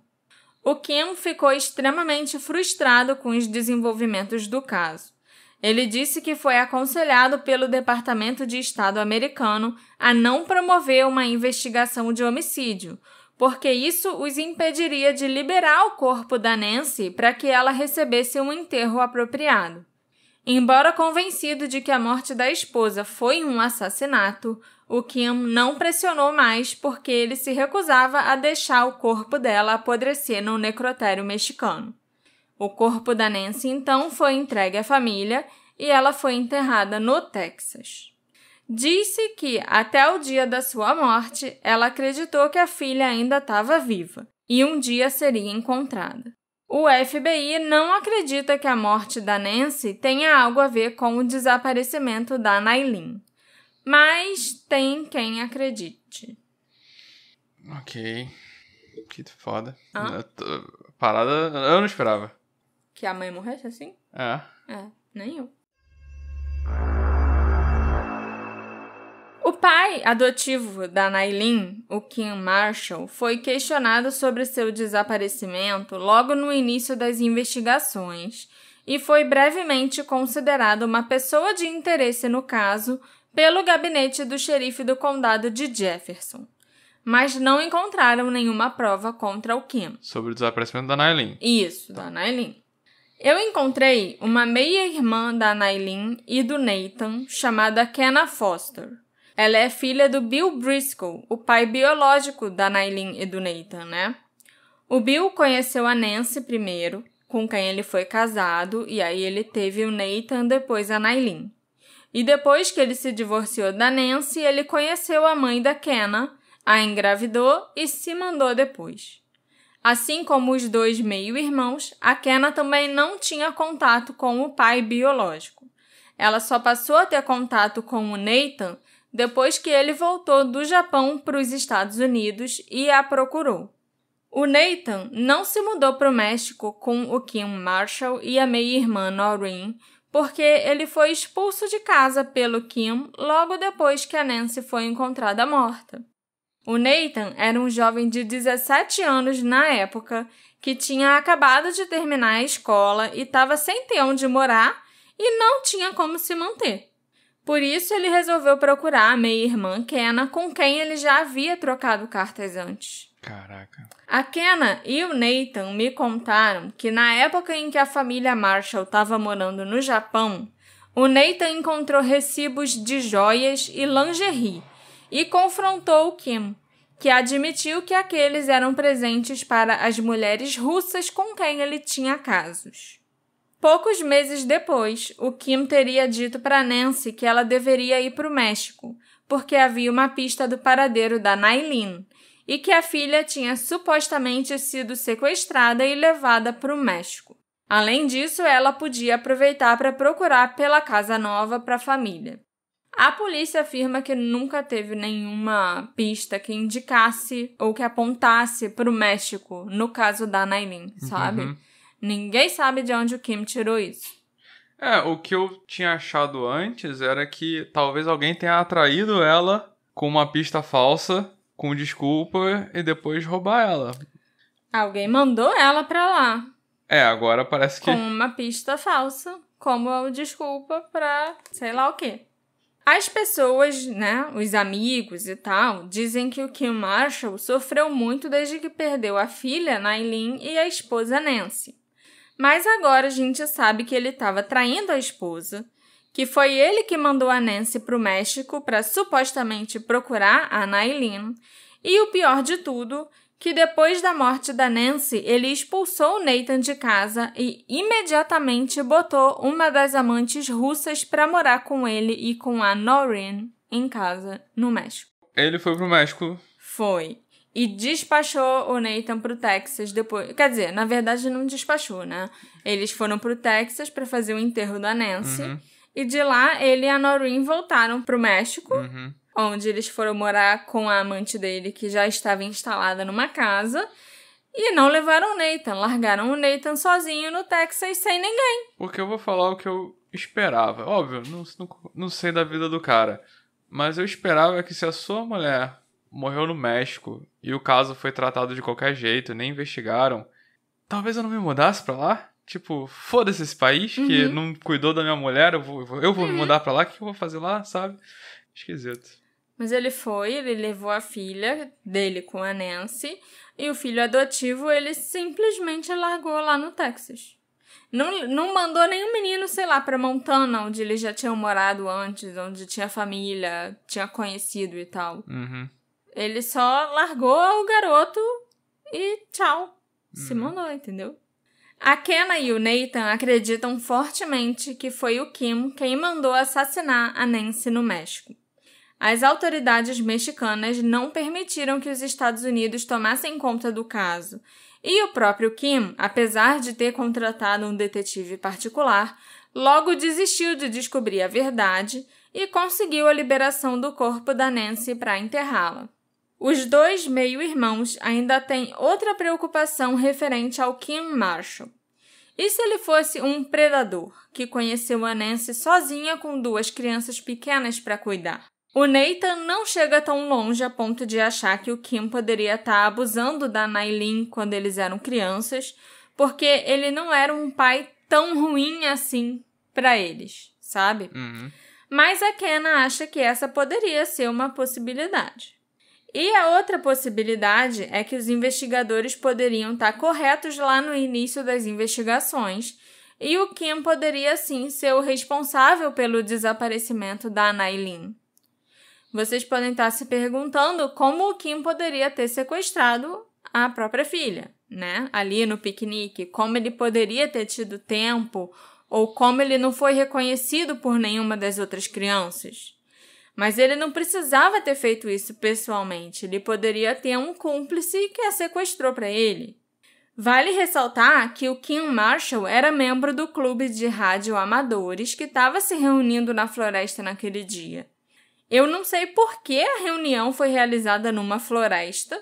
O Kim ficou extremamente frustrado com os desenvolvimentos do caso. Ele disse que foi aconselhado pelo Departamento de Estado americano a não promover uma investigação de homicídio, porque isso os impediria de liberar o corpo da Nancy para que ela recebesse um enterro apropriado. Embora convencido de que a morte da esposa foi um assassinato, o Kim não pressionou mais porque ele se recusava a deixar o corpo dela apodrecer no necrotério mexicano. O corpo da Nancy, então, foi entregue à família e ela foi enterrada no Texas. Disse que, até o dia da sua morte, ela acreditou que a filha ainda estava viva e um dia seria encontrada. O FBI não acredita que a morte da Nancy tenha algo a ver com o desaparecimento da Nailin, mas tem quem acredite. Ok. Que foda. Hã? Parada, eu não esperava. Que a mãe morresse assim? É. Nem eu. O pai adotivo da Nailin, o Kim Marshall, foi questionado sobre seu desaparecimento logo no início das investigações e foi brevemente considerado uma pessoa de interesse no caso pelo gabinete do xerife do condado de Jefferson, mas não encontraram nenhuma prova contra o Kim. Sobre o desaparecimento da Nailin. Isso, da Nailin. Eu encontrei uma meia-irmã da Nailin e do Nathan, chamada Kenna Foster. Ela é filha do Bill Briscoe, o pai biológico da Nailin e do Nathan, né? O Bill conheceu a Nancy primeiro, com quem ele foi casado, e aí ele teve o Nathan, depois a Nailin. E depois que ele se divorciou da Nancy, ele conheceu a mãe da Kenna, a engravidou e se mandou depois. Assim como os dois meio-irmãos, a Kenna também não tinha contato com o pai biológico. Ela só passou a ter contato com o Nathan depois que ele voltou do Japão para os Estados Unidos e a procurou. O Nathan não se mudou para o México com o Kim Marshall e a meia-irmã Noreen, porque ele foi expulso de casa pelo Kim logo depois que a Nancy foi encontrada morta. O Nathan era um jovem de 17 anos na época, que tinha acabado de terminar a escola e estava sem ter onde morar e não tinha como se manter. Por isso, ele resolveu procurar a meia-irmã Kenna, com quem ele já havia trocado cartas antes. Caraca. A Kenna e o Nathan me contaram que na época em que a família Marshall estava morando no Japão, o Nathan encontrou recibos de joias e lingerie e confrontou o Kim, que admitiu que aqueles eram presentes para as mulheres russas com quem ele tinha casos. Poucos meses depois, o Kim teria dito para Nancy que ela deveria ir para o México, porque havia uma pista do paradeiro da Nailin e que a filha tinha supostamente sido sequestrada e levada para o México. Além disso, ela podia aproveitar para procurar pela casa nova para a família. A polícia afirma que nunca teve nenhuma pista que indicasse ou que apontasse para o México, no caso da Nailin, sabe? Uhum. Ninguém sabe de onde o Kim tirou isso. O que eu tinha achado antes era que talvez alguém tenha atraído ela com uma pista falsa, com desculpa, e depois roubar ela. Alguém mandou ela pra lá. Agora parece que... Com uma pista falsa, como desculpa pra sei lá o quê. As pessoas, né, os amigos e tal, dizem que o Kim Marshall sofreu muito desde que perdeu a filha, Nailin, e a esposa Nancy. Mas agora a gente sabe que ele estava traindo a esposa, que foi ele que mandou a Nancy para o México para supostamente procurar a Nailin, e o pior de tudo, que depois da morte da Nancy, ele expulsou o Nathan de casa e imediatamente botou uma das amantes russas para morar com ele e com a Noreen em casa, no México. Ele foi pro México. Foi. E despachou o Nathan pro Texas depois. Quer dizer, na verdade não despachou, né? Eles foram pro Texas para fazer o enterro da Nancy. E de lá, ele e a Noreen voltaram pro México, onde eles foram morar com a amante dele, que já estava instalada numa casa. E não levaram o Nathan. Largaram o Nathan sozinho no Texas sem ninguém. Porque eu vou falar o que eu esperava. Óbvio, não sei da vida do cara. Mas eu esperava que se a sua mulher morreu no México e o caso foi tratado de qualquer jeito, nem investigaram, talvez eu não me mudasse pra lá. Tipo, foda-se esse país que não cuidou da minha mulher, eu vou me mudar pra lá, o que eu vou fazer lá, sabe? Esquisito. Mas ele levou a filha dele com a Nancy, e o filho adotivo ele simplesmente largou lá no Texas. Não mandou nenhum menino, sei lá, pra Montana, onde eles já tinham morado antes, onde tinha família, tinha conhecido e tal. Ele só largou o garoto e tchau. Se mandou, entendeu? A Kenna e o Nathan acreditam fortemente que foi o Kim quem mandou assassinar a Nancy no México. As autoridades mexicanas não permitiram que os Estados Unidos tomassem conta do caso, e o próprio Kim, apesar de ter contratado um detetive particular, logo desistiu de descobrir a verdade e conseguiu a liberação do corpo da Nancy para enterrá-la. Os dois meio-irmãos ainda têm outra preocupação referente ao Kim Marshall. E se ele fosse um predador que conheceu a Nancy sozinha com 2 crianças pequenas para cuidar? O Nathan não chega tão longe a ponto de achar que o Kim poderia estar abusando da Nailin quando eles eram crianças, porque ele não era um pai tão ruim assim para eles, sabe? Mas a Kenna acha que essa poderia ser uma possibilidade. E a outra possibilidade é que os investigadores poderiam estar corretos lá no início das investigações e o Kim poderia, sim, ser o responsável pelo desaparecimento da Nailin. Vocês podem estar se perguntando como o Kim poderia ter sequestrado a própria filha, né? Ali no piquenique, como ele poderia ter tido tempo ou como ele não foi reconhecido por nenhuma das outras crianças. Mas ele não precisava ter feito isso pessoalmente. Ele poderia ter um cúmplice que a sequestrou para ele. Vale ressaltar que o Kim Marshall era membro do clube de rádio amadores que estava se reunindo na floresta naquele dia. Eu não sei por que a reunião foi realizada numa floresta,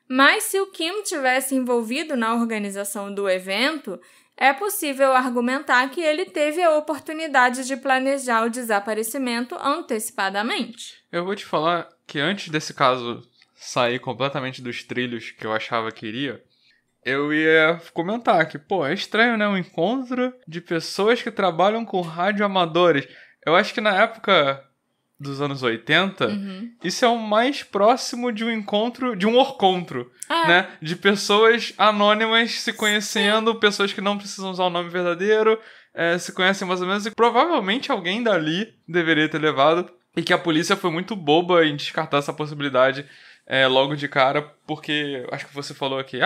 mas se o Kim tivesse envolvido na organização do evento, é possível argumentar que ele teve a oportunidade de planejar o desaparecimento antecipadamente. Eu vou te falar que antes desse caso sair completamente dos trilhos que eu achava que iria, eu ia comentar que, é estranho, né? Um encontro de pessoas que trabalham com radioamadores. Eu acho que na época dos anos 80, isso é o mais próximo de um encontro, de um orcontro, né? De pessoas anônimas se conhecendo, pessoas que não precisam usar o nome verdadeiro, se conhecem mais ou menos, e provavelmente alguém dali deveria ter levado, e que a polícia foi muito boba em descartar essa possibilidade logo de cara, porque acho que você falou aqui,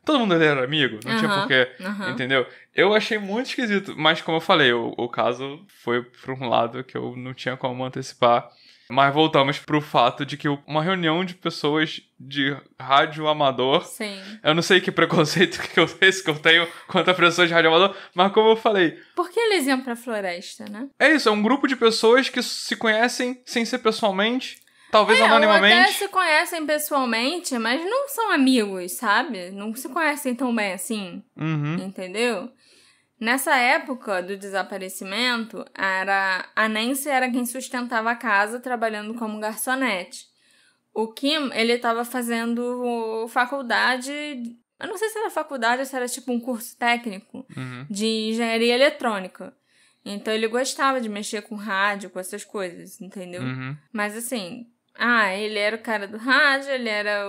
todo mundo era amigo, não tinha porquê, entendeu? Eu achei muito esquisito, mas como eu falei, o caso foi pra um lado que eu não tinha como antecipar. Mas voltamos pro fato de que uma reunião de pessoas de rádio amador... Sim. Eu não sei que preconceito que eu tenho contra pessoas de rádio amador, mas como eu falei... Por que eles iam pra floresta, né? É isso, é um grupo de pessoas que se conhecem sem ser pessoalmente... Talvez anonimamente. Ou até se conhecem pessoalmente, mas não são amigos, sabe? Não se conhecem tão bem assim. Entendeu? Nessa época do desaparecimento, a Nancy era quem sustentava a casa trabalhando como garçonete. O Kim, ele tava fazendo faculdade... Eu não sei se era faculdade ou se era tipo um curso técnico de engenharia eletrônica. Então ele gostava de mexer com rádio, com essas coisas, entendeu? Mas assim, ele era o cara do rádio, ele era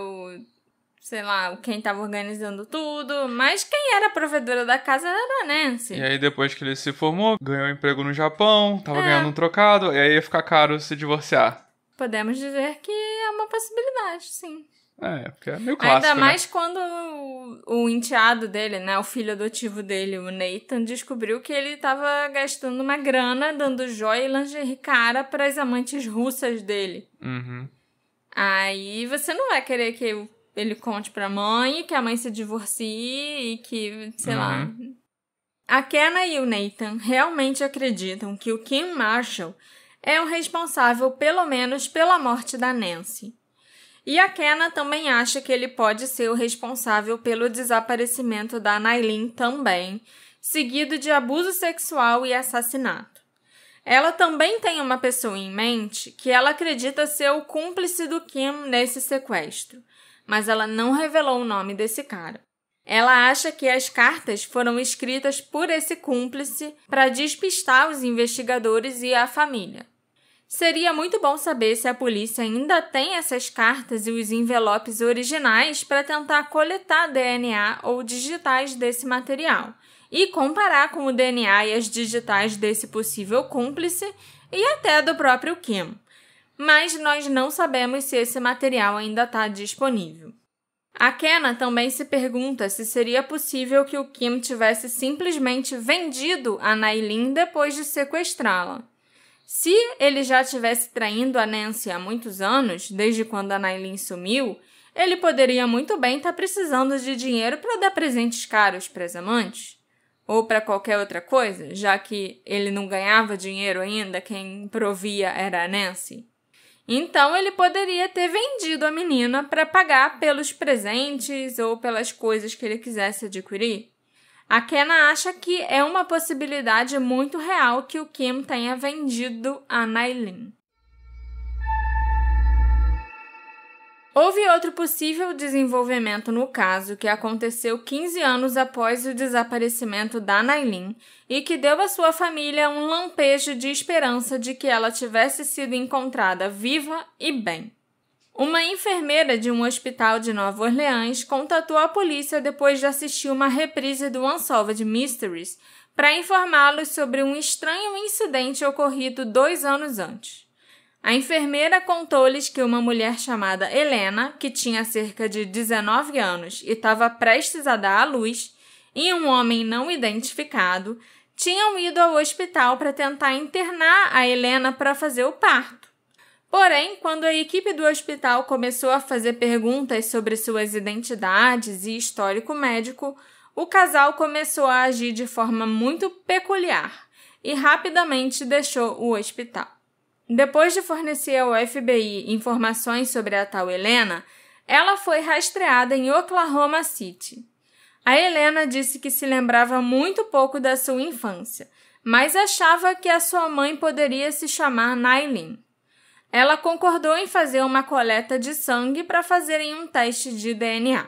sei lá, quem tava organizando tudo, mas quem era a provedora da casa era a Nancy. E aí depois que ele se formou, ganhou um emprego no Japão, tava ganhando um trocado, e aí ia ficar caro se divorciar. Podemos dizer que é uma possibilidade, sim. Porque é meio clássico, ainda mais quando o enteado dele, né, o filho adotivo dele, o Nathan, descobriu que ele tava gastando uma grana dando joia e lingerie cara pras amantes russas dele. Aí você não vai querer que ele conte pra mãe, que a mãe se divorcie e que, sei lá... A Kenna e o Nathan realmente acreditam que o Kim Marshall é o responsável pelo menos pela morte da Nancy. E a Kenna também acha que ele pode ser o responsável pelo desaparecimento da Nailin também, seguido de abuso sexual e assassinato. Ela também tem uma pessoa em mente que ela acredita ser o cúmplice do Kim nesse sequestro, mas ela não revelou o nome desse cara. Ela acha que as cartas foram escritas por esse cúmplice para despistar os investigadores e a família. Seria muito bom saber se a polícia ainda tem essas cartas e os envelopes originais para tentar coletar DNA ou digitais desse material e comparar com o DNA e as digitais desse possível cúmplice e até do próprio Kim. Mas nós não sabemos se esse material ainda está disponível. A Kenna também se pergunta se seria possível que o Kim tivesse simplesmente vendido a Nailin depois de sequestrá-la. Se ele já estivesse traindo a Nancy há muitos anos, desde quando a Nailin sumiu, ele poderia muito bem estar precisando de dinheiro para dar presentes caros para as amantes. Ou para qualquer outra coisa, já que ele não ganhava dinheiro ainda, quem provia era a Nancy. Então ele poderia ter vendido a menina para pagar pelos presentes ou pelas coisas que ele quisesse adquirir. A Kenna acha que é uma possibilidade muito real que o Kim tenha vendido a Nailin. Houve outro possível desenvolvimento no caso que aconteceu 15 anos após o desaparecimento da Nailin e que deu à sua família um lampejo de esperança de que ela tivesse sido encontrada viva e bem. Uma enfermeira de um hospital de Nova Orleans contatou a polícia depois de assistir uma reprise do Unsolved Mysteries para informá-los sobre um estranho incidente ocorrido 2 anos antes. A enfermeira contou-lhes que uma mulher chamada Helena, que tinha cerca de 19 anos e estava prestes a dar à luz, e um homem não identificado, tinham ido ao hospital para tentar internar a Helena para fazer o parto. Porém, quando a equipe do hospital começou a fazer perguntas sobre suas identidades e histórico médico, o casal começou a agir de forma muito peculiar e rapidamente deixou o hospital. Depois de fornecer ao FBI informações sobre a tal Helena, ela foi rastreada em Oklahoma City. A Helena disse que se lembrava muito pouco da sua infância, mas achava que a sua mãe poderia se chamar Nailin. Ela concordou em fazer uma coleta de sangue para fazerem um teste de DNA.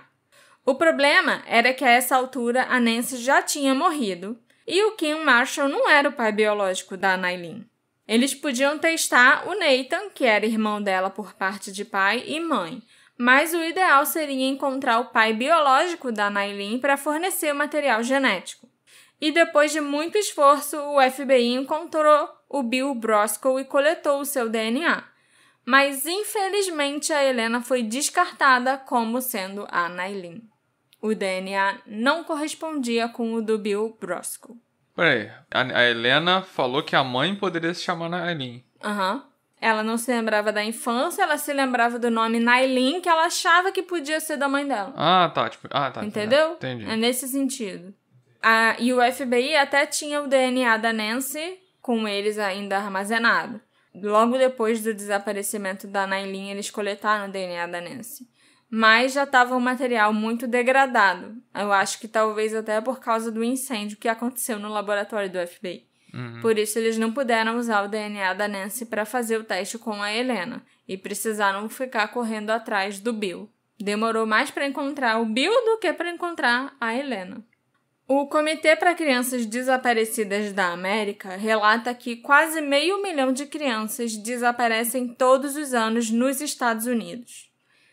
O problema era que a essa altura a Nancy já tinha morrido e o Kim Marshall não era o pai biológico da Nailin. Eles podiam testar o Nathan, que era irmão dela por parte de pai e mãe, mas o ideal seria encontrar o pai biológico da Nailin para fornecer o material genético. E depois de muito esforço, o FBI encontrou o Bill Brosco e coletou o seu DNA. Mas, infelizmente, a Helena foi descartada como sendo a Nailin. O DNA não correspondia com o do Bill Brosco. Peraí, a Helena falou que a mãe poderia se chamar Nailin. Ela não se lembrava da infância, ela se lembrava do nome Nailin, que ela achava que podia ser da mãe dela. Tá. Entendeu? Entendi. É nesse sentido. E o FBI até tinha o DNA da Nancy com eles ainda armazenado. Logo depois do desaparecimento da Nailin, eles coletaram o DNA da Nancy. Mas já estava um material muito degradado. Eu acho que talvez até por causa do incêndio que aconteceu no laboratório do FBI. Por isso, eles não puderam usar o DNA da Nancy para fazer o teste com a Helena e precisaram ficar correndo atrás do Bill. Demorou mais para encontrar o Bill do que para encontrar a Helena. O Comitê para Crianças Desaparecidas da América relata que quase 500 mil de crianças desaparecem todos os anos nos Estados Unidos.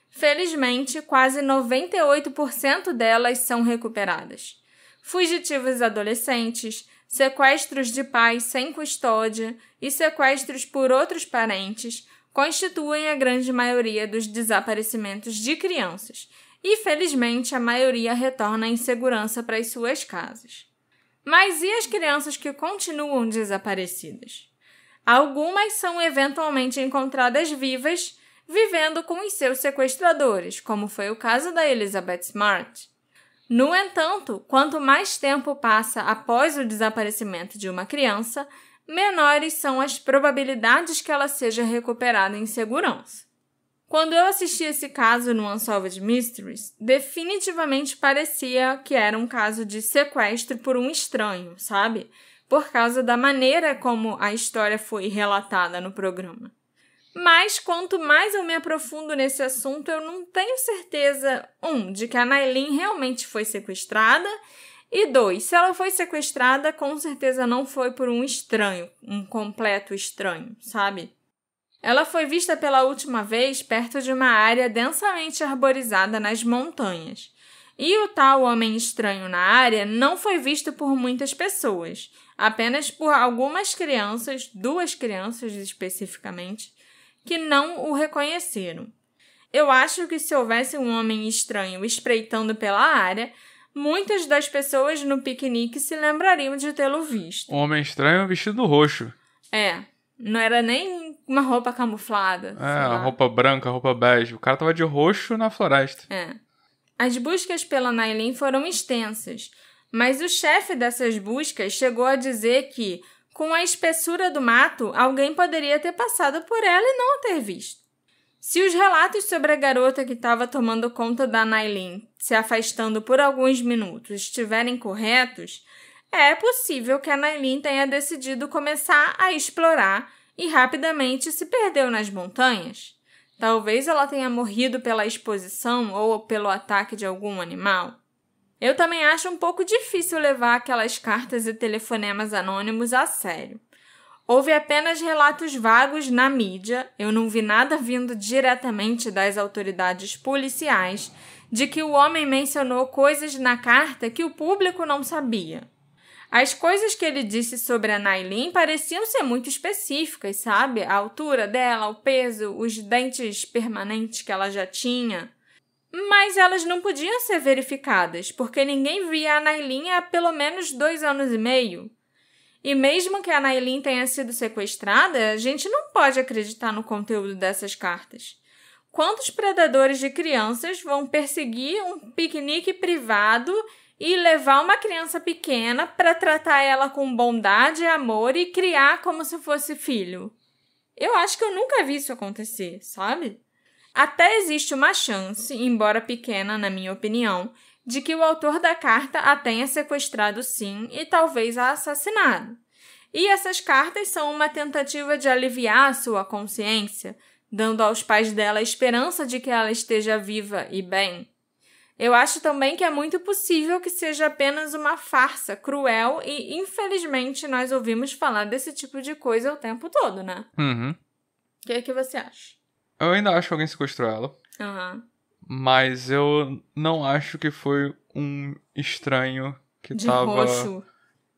Felizmente, quase 98% delas são recuperadas. Fugitivos adolescentes, sequestros de pais sem custódia e sequestros por outros parentes constituem a grande maioria dos desaparecimentos de crianças e, felizmente, a maioria retorna em segurança para as suas casas. Mas e as crianças que continuam desaparecidas? Algumas são eventualmente encontradas vivas, vivendo com os seus sequestradores, como foi o caso da Elizabeth Smart. No entanto, quanto mais tempo passa após o desaparecimento de uma criança, menores são as probabilidades que ela seja recuperada em segurança. Quando eu assisti esse caso no Unsolved Mysteries, definitivamente parecia que era um caso de sequestro por um estranho, sabe? Por causa da maneira como a história foi relatada no programa. Mas, quanto mais eu me aprofundo nesse assunto, eu não tenho certeza, de que a Nayleen realmente foi sequestrada, e 2, se ela foi sequestrada, com certeza não foi por um estranho, um completo estranho, sabe? Ela foi vista pela última vez perto de uma área densamente arborizada nas montanhas. E o tal homem estranho na área não foi visto por muitas pessoas, apenas por algumas crianças, 2 crianças especificamente, que não o reconheceram. Eu acho que se houvesse um homem estranho espreitando pela área, muitas das pessoas no piquenique se lembrariam de tê-lo visto. Um homem estranho vestido roxo. Não era nem uma roupa camuflada. Roupa branca, roupa bege. O cara tava de roxo na floresta. As buscas pela Nayleen foram extensas, mas o chefe dessas buscas chegou a dizer que, com a espessura do mato, alguém poderia ter passado por ela e não a ter visto. Se os relatos sobre a garota que estava tomando conta da Nayleen se afastando por alguns minutos estiverem corretos, é possível que a Nayleen tenha decidido começar a explorar e rapidamente se perdeu nas montanhas. Talvez ela tenha morrido pela exposição ou pelo ataque de algum animal. Eu também acho um pouco difícil levar aquelas cartas e telefonemas anônimos a sério. Houve apenas relatos vagos na mídia, eu não vi nada vindo diretamente das autoridades policiais, de que o homem mencionou coisas na carta que o público não sabia. As coisas que ele disse sobre a Nayleen pareciam ser muito específicas, sabe? A altura dela, o peso, os dentes permanentes que ela já tinha. Mas elas não podiam ser verificadas, porque ninguém via a Nayleen há pelo menos 2 anos e meio. E mesmo que a Nayleen tenha sido sequestrada, a gente não pode acreditar no conteúdo dessas cartas. Quantos predadores de crianças vão perseguir um piquenique privado e levar uma criança pequena para tratar ela com bondade e amor e criar como se fosse filho? Eu acho que eu nunca vi isso acontecer, sabe? Até existe uma chance, embora pequena na minha opinião, de que o autor da carta a tenha sequestrado sim e talvez a assassinado. E essas cartas são uma tentativa de aliviar a sua consciência, dando aos pais dela a esperança de que ela esteja viva e bem. Eu acho também que é muito possível que seja apenas uma farsa cruel e, infelizmente, nós ouvimos falar desse tipo de coisa o tempo todo, né? Uhum. O que você acha? Eu ainda acho que alguém sequestrou ela. Mas eu não acho que foi um estranho que tava... De roxo.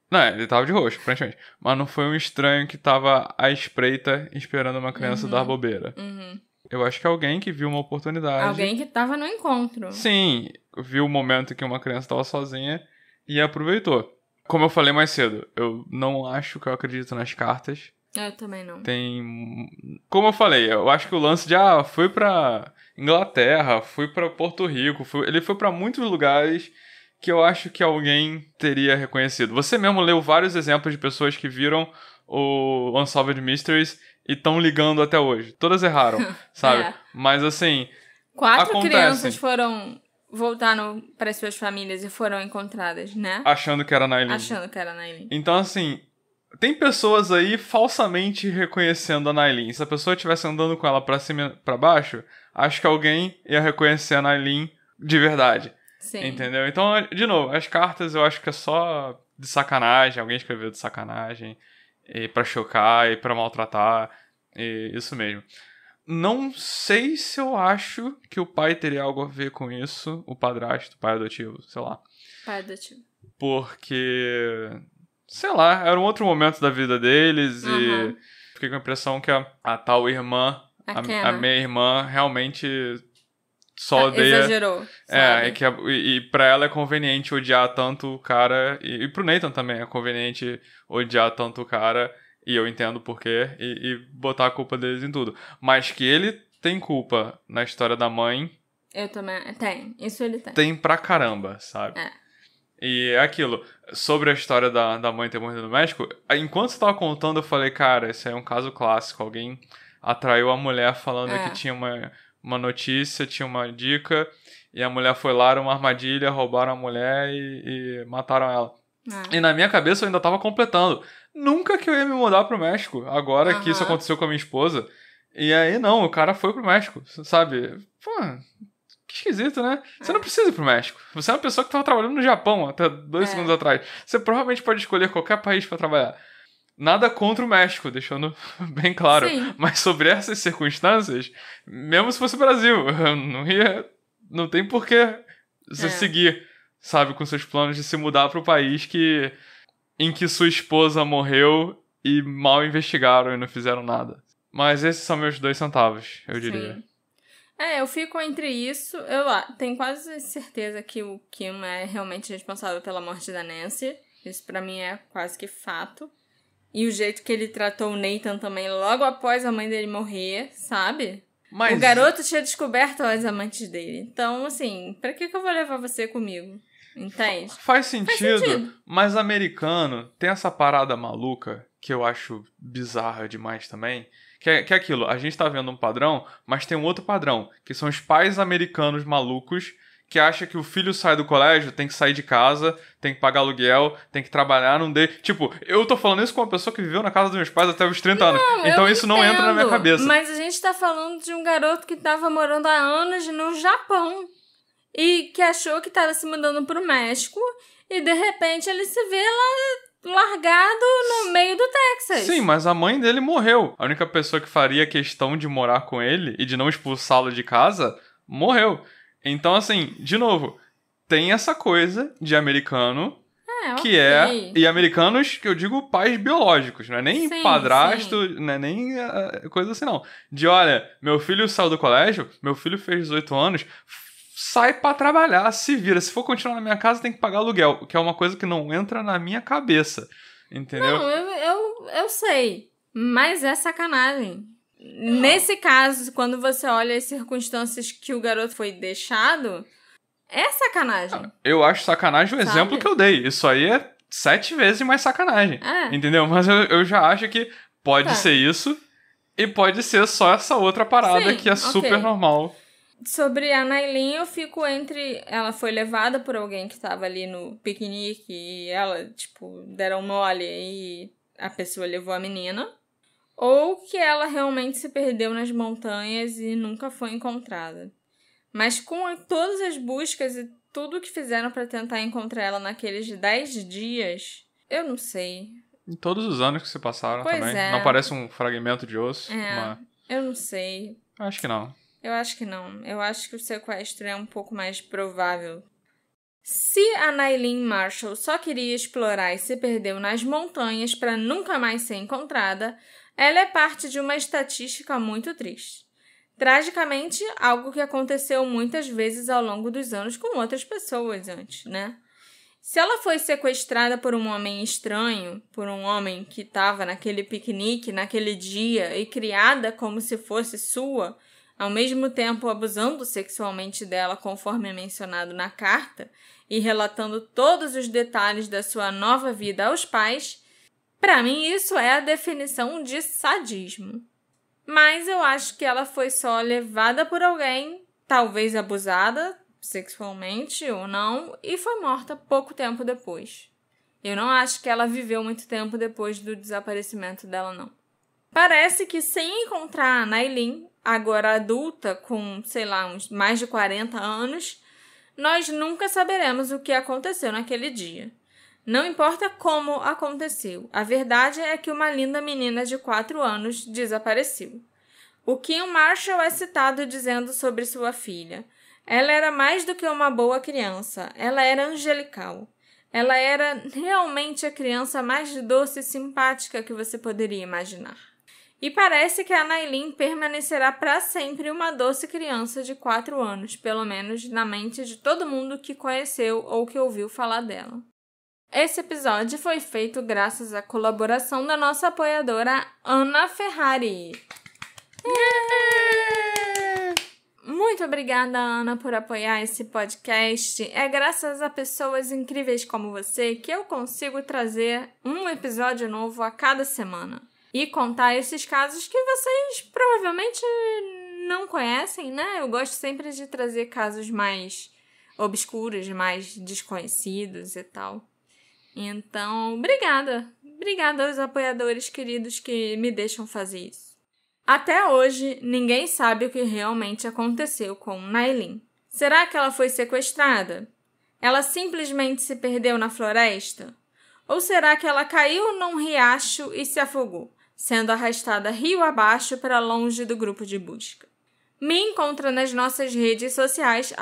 Não, ele tava de roxo, aparentemente. Mas não foi um estranho que tava à espreita esperando uma criança dar bobeira. Eu acho que alguém que viu uma oportunidade... Alguém que tava no encontro. Sim, viu o momento em que uma criança tava sozinha e aproveitou. Como eu falei mais cedo, eu não acho que eu acredito nas cartas. Eu também não. Como eu falei, eu acho que o lance de foi pra Inglaterra, foi pra Porto Rico, ele foi pra muitos lugares que eu acho que alguém teria reconhecido. Você mesmo leu vários exemplos de pessoas que viram o Unsolved Mysteries e estão ligando até hoje. Todas erraram, sabe? Mas assim, 4 crianças voltaram para suas famílias e foram encontradas, né? Achando que era Nayleen. Então assim, Tem pessoas aí falsamente reconhecendo a Nailin. Se a pessoa estivesse andando com ela pra cima e pra baixo, acho que alguém ia reconhecer a Nailin de verdade. Sim. Entendeu? Então, de novo, as cartas eu acho que é só de sacanagem. Alguém escreveu de sacanagem. E pra chocar e pra maltratar. E isso mesmo. Não sei se eu acho que o pai teria algo a ver com isso. O padrasto, o pai adotivo, sei lá. Pai adotivo. Porque... sei lá, era um outro momento da vida deles e fiquei com a impressão que a tal irmã, a minha irmã, realmente só odeia... exagerou, sabe? E pra ela é conveniente odiar tanto o cara, e pro Nathan também é conveniente odiar tanto o cara, e eu entendo por quê, e botar a culpa deles em tudo. Mas que ele tem culpa na história da mãe... eu também, tem, isso ele tem. Tem pra caramba, sabe? E é aquilo, sobre a história da mãe ter morrido no México, enquanto você tava contando, eu falei, cara, esse aí é um caso clássico. Alguém atraiu a mulher falando que tinha uma notícia, tinha uma dica, e a mulher foi lá, era uma armadilha, roubaram a mulher e mataram ela. E na minha cabeça eu ainda tava completando. Nunca que eu ia me mudar pro México, agora que isso aconteceu com a minha esposa. E aí não, o cara foi pro México, sabe? Pô... que esquisito, né? Você não precisa ir pro México. Você é uma pessoa que estava trabalhando no Japão até 2 segundos atrás. Você provavelmente pode escolher qualquer país para trabalhar. Nada contra o México, deixando bem claro. Sim. Mas sobre essas circunstâncias, mesmo se fosse o Brasil, não tem por que você seguir, sabe, com seus planos de se mudar pro país em que sua esposa morreu e mal investigaram e não fizeram nada. Mas esses são meus 2 centavos, eu diria. Sim. Eu fico entre isso. Eu tenho quase certeza que o Kim é realmente responsável pela morte da Nancy. Isso pra mim é quase que fato. E o jeito que ele tratou o Nathan também logo após a mãe dele morrer, sabe? Mas... o garoto tinha descoberto as amantes dele. Então, assim, pra que eu vou levar você comigo? Entende? Faz sentido, mas americano tem essa parada maluca que eu acho bizarra demais também. Que é aquilo, a gente tá vendo um padrão, mas tem um outro padrão, que são os pais americanos malucos que acham que o filho sai do colégio, tem que sair de casa, tem que pagar aluguel, tem que trabalhar, não dê... Tipo, eu tô falando isso com uma pessoa que viveu na casa dos meus pais até os 30 anos. Então isso não entra na minha cabeça. Mas a gente tá falando de um garoto que tava morando há anos no Japão e que achou que tava se mudando pro México e de repente ele se vê lá largado no meio do Texas. Sim, mas a mãe dele morreu. A única pessoa que faria questão de morar com ele e de não expulsá-lo de casa, morreu. Então, assim, de novo, tem essa coisa de americano que é... e americanos, que eu digo pais biológicos, não é nem padrasto, não é nem coisa assim, não. De, olha, meu filho saiu do colégio, meu filho fez 18 anos... sai pra trabalhar, se vira. Se for continuar na minha casa, tem que pagar aluguel. Que é uma coisa que não entra na minha cabeça. Entendeu? Não, eu sei. Mas é sacanagem. Nesse caso, quando você olha as circunstâncias que o garoto foi deixado, é sacanagem. Eu acho sacanagem o exemplo que eu dei. Isso aí é 7 vezes mais sacanagem. Entendeu? Mas eu já acho que pode ser isso e pode ser só essa outra parada que é super normal. Sobre a Nailin, eu fico entre... ela foi levada por alguém que tava ali no piquenique e ela, tipo, deram mole e a pessoa levou a menina. Ou que ela realmente se perdeu nas montanhas e nunca foi encontrada. Mas com todas as buscas e tudo que fizeram pra tentar encontrar ela naqueles 10 dias, eu não sei. Em todos os anos que se passaram Pois também. Não parece um fragmento de osso. Mas... eu não sei. Acho que não. Eu acho que não. Eu acho que o sequestro é um pouco mais provável. Se a Nailin Marshall só queria explorar e se perdeu nas montanhas para nunca mais ser encontrada, ela é parte de uma estatística muito triste. Tragicamente, algo que aconteceu muitas vezes ao longo dos anos com outras pessoas antes, né? Se ela foi sequestrada por um homem estranho, por um homem que estava naquele piquenique, naquele dia, e criada como se fosse sua, ao mesmo tempo abusando sexualmente dela, conforme é mencionado na carta, e relatando todos os detalhes da sua nova vida aos pais, para mim isso é a definição de sadismo. Mas eu acho que ela foi só levada por alguém, talvez abusada sexualmente ou não, e foi morta pouco tempo depois. Eu não acho que ela viveu muito tempo depois do desaparecimento dela, não. Parece que sem encontrar a Nailin, agora adulta, com, sei lá, uns mais de 40 anos, nós nunca saberemos o que aconteceu naquele dia. Não importa como aconteceu, a verdade é que uma linda menina de 4 anos desapareceu. O Kim Marshall é citado dizendo sobre sua filha: ela era mais do que uma boa criança, ela era angelical. Ela era realmente a criança mais doce e simpática que você poderia imaginar. E parece que a Nailin permanecerá para sempre uma doce criança de 4 anos, pelo menos na mente de todo mundo que conheceu ou que ouviu falar dela. Esse episódio foi feito graças à colaboração da nossa apoiadora Ana Ferrari. Muito obrigada, Ana, por apoiar esse podcast. É graças a pessoas incríveis como você que eu consigo trazer um episódio novo a cada semana e contar esses casos que vocês provavelmente não conhecem, né? Eu gosto sempre de trazer casos mais obscuros, mais desconhecidos e tal. Então, obrigada. Obrigada aos apoiadores queridos que me deixam fazer isso. Até hoje, ninguém sabe o que realmente aconteceu com Nailin. Será que ela foi sequestrada? Ela simplesmente se perdeu na floresta? Ou será que ela caiu num riacho e se afogou, sendo arrastada rio abaixo para longe do grupo de busca? Me encontra nas nossas redes sociais,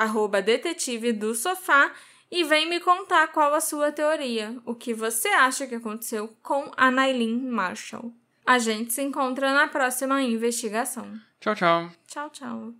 @detetive do sofá, e vem me contar qual a sua teoria, o que você acha que aconteceu com a Nailin Marshall. A gente se encontra na próxima investigação. Tchau, tchau. Tchau, tchau.